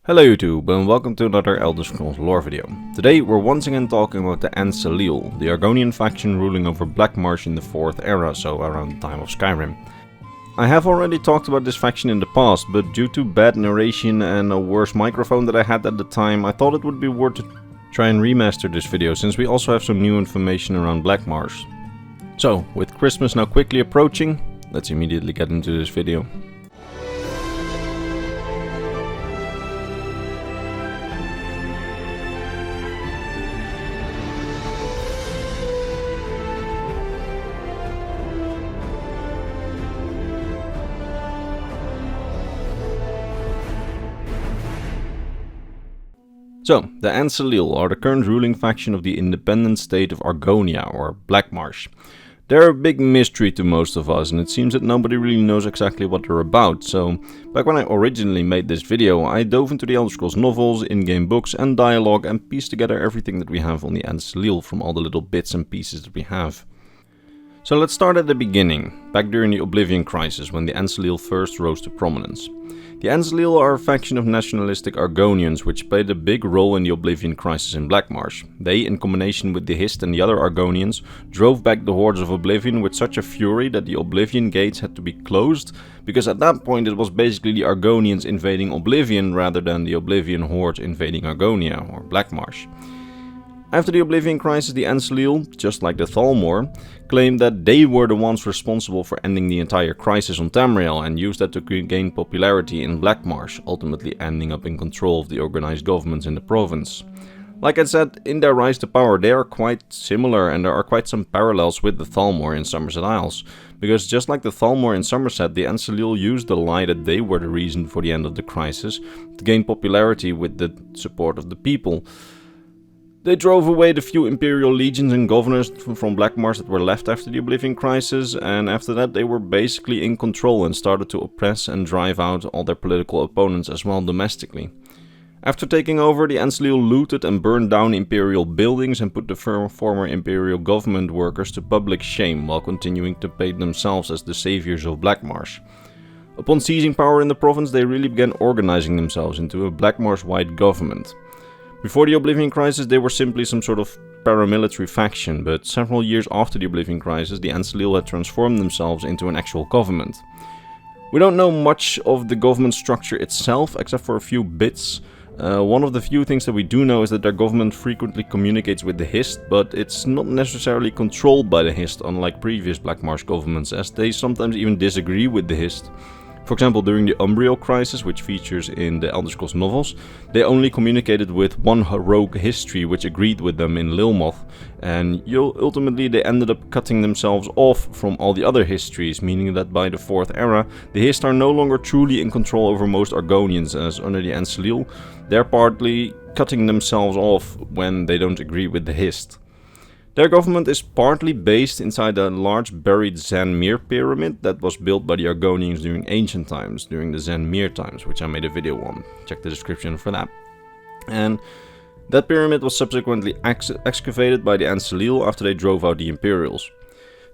Hello YouTube and welcome to another Elder Scrolls lore video. Today we're once again talking about the An-Xileel, the Argonian faction ruling over Black Marsh in the 4th era, so around the time of Skyrim. I have already talked about this faction in the past, but due to bad narration and a worse microphone that I had at the time, I thought it would be worth to try and remaster this video, since we also have some new information around Black Marsh. So, with Christmas now quickly approaching, let's immediately get into this video. So, the An-Xileel are the current ruling faction of the independent state of Argonia, or Black Marsh. They're a big mystery to most of us, and it seems that nobody really knows exactly what they're about, so back when I originally made this video, I dove into the Elder Scrolls novels, in-game books and dialogue and pieced together everything that we have on the An-Xileel from all the little bits and pieces that we have. So let's start at the beginning, back during the Oblivion Crisis, when the An-Xileel first rose to prominence. The An-Xileel are a faction of nationalistic Argonians which played a big role in the Oblivion Crisis in Black Marsh. They, in combination with the Hist and the other Argonians, drove back the hordes of Oblivion with such a fury that the Oblivion gates had to be closed, because at that point it was basically the Argonians invading Oblivion rather than the Oblivion horde invading Argonia, or Black Marsh. After the Oblivion Crisis, the An-Xileel, just like the Thalmor, claimed that they were the ones responsible for ending the entire crisis on Tamriel and used that to gain popularity in Black Marsh, ultimately ending up in control of the organized governments in the province. Like I said, in their rise to power they are quite similar, and there are quite some parallels with the Thalmor in Somerset Isles, because just like the Thalmor in Somerset, the An-Xileel used the lie that they were the reason for the end of the crisis to gain popularity with the support of the people. They drove away the few Imperial legions and governors from Black Marsh that were left after the Oblivion Crisis, and after that they were basically in control and started to oppress and drive out all their political opponents as well domestically. After taking over, the An-Xileel looted and burned down Imperial buildings and put the former Imperial government workers to public shame while continuing to paint themselves as the saviors of Black Marsh. Upon seizing power in the province, they really began organizing themselves into a Black Marsh-wide government. Before the Oblivion Crisis they were simply some sort of paramilitary faction, but several years after the Oblivion Crisis the An-Xileel had transformed themselves into an actual government. We don't know much of the government structure itself, except for a few bits. One of the few things that we do know is that their government frequently communicates with the Hist, but it's not necessarily controlled by the Hist, unlike previous Black Marsh governments, as they sometimes even disagree with the Hist. For example, during the Imperial crisis, which features in the Elder Scrolls novels, they only communicated with one rogue history which agreed with them in Lilmoth, and ultimately they ended up cutting themselves off from all the other histories, meaning that by the 4th era, the Hist are no longer truly in control over most Argonians, as under the An-Xileel, they're partly cutting themselves off when they don't agree with the Hist. Their government is partly based inside a large buried Zanmir pyramid that was built by the Argonians during ancient times, during the Zanmir times, which I made a video on. Check the description for that. And that pyramid was subsequently excavated by the An-Xileel after they drove out the Imperials.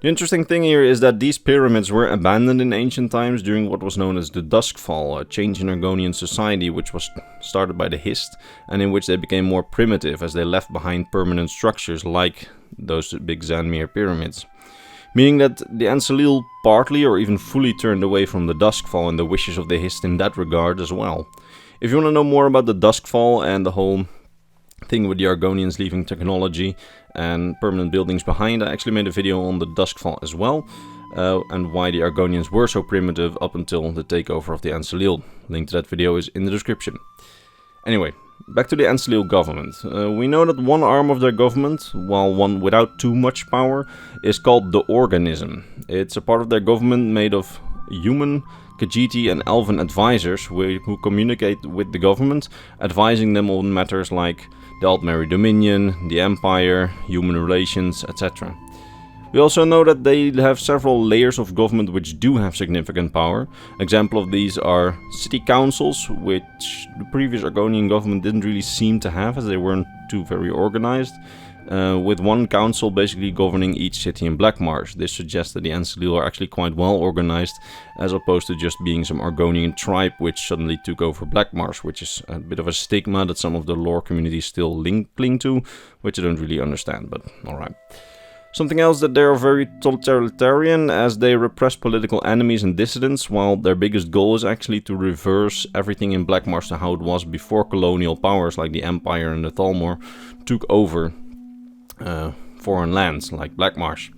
The interesting thing here is that these pyramids were abandoned in ancient times during what was known as the Duskfall, a change in Argonian society which was started by the Hist, and in which they became more primitive as they left behind permanent structures like those big Zanmir pyramids. Meaning that the An-Xileel partly or even fully turned away from the Duskfall and the wishes of the Hist in that regard as well. If you want to know more about the Duskfall and the whole thing with the Argonians leaving technology and permanent buildings behind, I actually made a video on the Duskfall as well, and why the Argonians were so primitive up until the takeover of the An-Xileel. Link to that video is in the description. Anyway, back to the An-Xileel government. We know that one arm of their government, while one without too much power, is called the Organism. It's a part of their government made of human, Khajiiti and Elven advisors who communicate with the government, advising them on matters like the Altmeri Dominion, the Empire, human relations, etc. We also know that they have several layers of government which do have significant power. Example of these are city councils, which the previous Argonian government didn't really seem to have, as they weren't too very organized. with one council basically governing each city in Black Marsh. This suggests that the An-Xileel are actually quite well organized, as opposed to just being some Argonian tribe which suddenly took over Black Marsh, which is a bit of a stigma that some of the lore communities still cling to, which I don't really understand, but alright. Something else, that they are very totalitarian, as they repress political enemies and dissidents, while their biggest goal is actually to reverse everything in Black Marsh to how it was before colonial powers like the Empire and the Thalmor took over foreign lands like Black Marsh.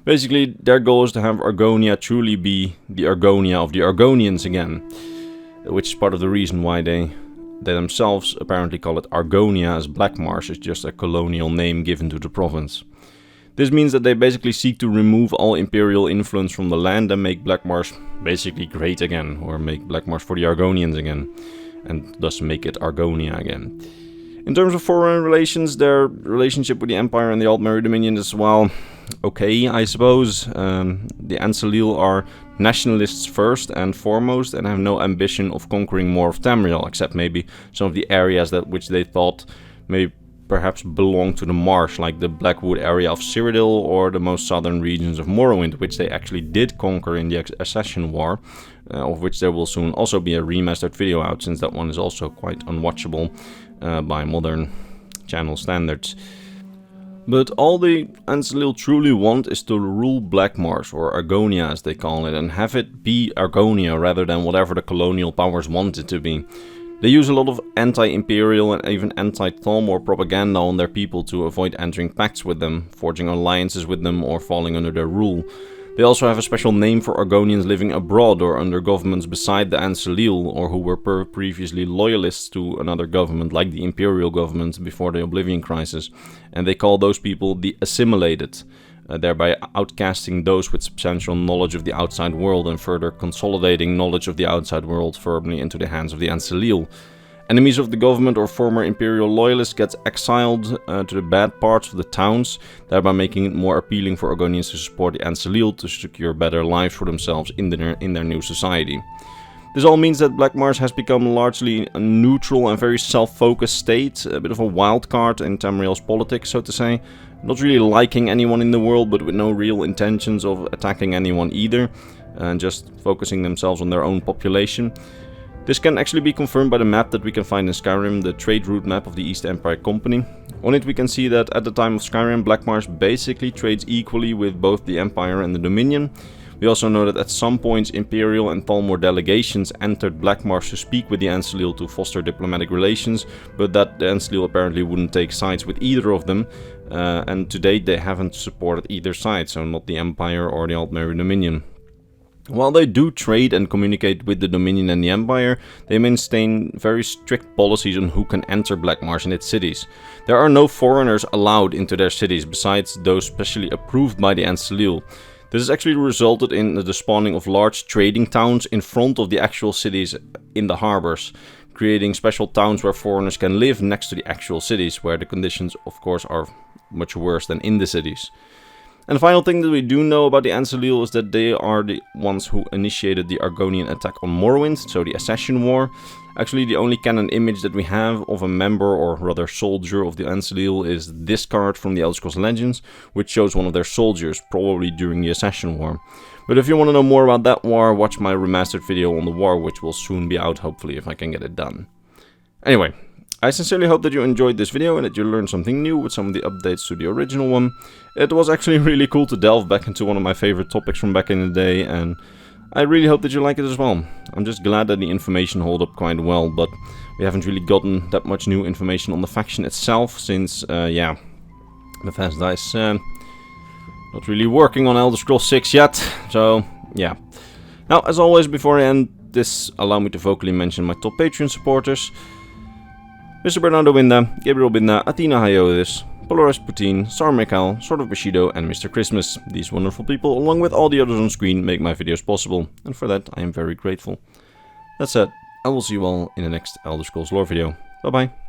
Basically, their goal is to have Argonia truly be the Argonia of the Argonians again, which is part of the reason why they themselves apparently call it Argonia, as Black Marsh is just a colonial name given to the province. This means that they basically seek to remove all Imperial influence from the land and make Black Marsh basically great again, or make Black Marsh for the Argonians again, and thus make it Argonia again. In terms of foreign relations, their relationship with the Empire and the Altmerry Dominion is, well, okay, I suppose. The AnXileel are nationalists first and foremost, and have no ambition of conquering more of Tamriel, except maybe some of the areas which they thought may perhaps belong to the Marsh, like the Blackwood area of Cyrodiil or the most southern regions of Morrowind, which they actually did conquer in the Accession War, of which there will soon also be a remastered video out, since that one is also quite unwatchable by modern channel standards. But all the AnXileel truly want is to rule Black Marsh, or Argonia as they call it, and have it be Argonia rather than whatever the colonial powers want it to be. They use a lot of anti-Imperial and even anti-Thalmor propaganda on their people to avoid entering pacts with them, forging alliances with them, or falling under their rule. They also have a special name for Argonians living abroad or under governments beside the An-Xileel, or who were previously loyalists to another government like the Imperial government before the Oblivion Crisis, and they call those people the assimilated, thereby outcasting those with substantial knowledge of the outside world and further consolidating knowledge of the outside world firmly into the hands of the An-Xileel. Enemies of the government or former Imperial loyalists get exiled to the bad parts of the towns, thereby making it more appealing for Argonians to support the An-Xileel to secure better lives for themselves in their new society. This all means that Black Marsh has become largely a neutral and very self-focused state, a bit of a wild card in Tamriel's politics, so to say, not really liking anyone in the world, but with no real intentions of attacking anyone either, and just focusing themselves on their own population. This can actually be confirmed by the map that we can find in Skyrim, the trade route map of the East Empire Company. On it we can see that at the time of Skyrim, Black Marsh basically trades equally with both the Empire and the Dominion. We also know that at some points Imperial and Thalmor delegations entered Black Marsh to speak with the AnXileel to foster diplomatic relations, but that the AnXileel apparently wouldn't take sides with either of them, and to date they haven't supported either side, so not the Empire or the Altmerry Dominion. While they do trade and communicate with the Dominion and the Empire, they maintain very strict policies on who can enter Black Marsh and its cities. There are no foreigners allowed into their cities besides those specially approved by the AnXileel. This has actually resulted in the spawning of large trading towns in front of the actual cities in the harbors, creating special towns where foreigners can live next to the actual cities, where the conditions of course are much worse than in the cities. And the final thing that we do know about the AnXileel is that they are the ones who initiated the Argonian attack on Morrowind, so the Accession War. Actually, the only canon image that we have of a member, or rather soldier, of the AnXileel is this card from the Elder Scrolls Legends, which shows one of their soldiers, probably during the Accession War. But if you want to know more about that war, watch my remastered video on the war, which will soon be out, hopefully, if I can get it done. Anyway, I sincerely hope that you enjoyed this video and that you learned something new with some of the updates to the original one. It was actually really cool to delve back into one of my favorite topics from back in the day, and I really hope that you like it as well. I'm just glad that the information held up quite well, but we haven't really gotten that much new information on the faction itself since, Bethesda is not really working on Elder Scrolls 6 yet, so yeah. Now, as always, before I end this, allow me to vocally mention my top Patreon supporters: Mr. Bernardo Winda, Gabriel Binda, Athena Hyotis, Polaris Putin, Sar Mikhail, Sword of Bushido, and Mr. Christmas. These wonderful people, along with all the others on screen, make my videos possible, and for that I am very grateful. That said, I will see you all in the next Elder Scrolls lore video. Bye bye.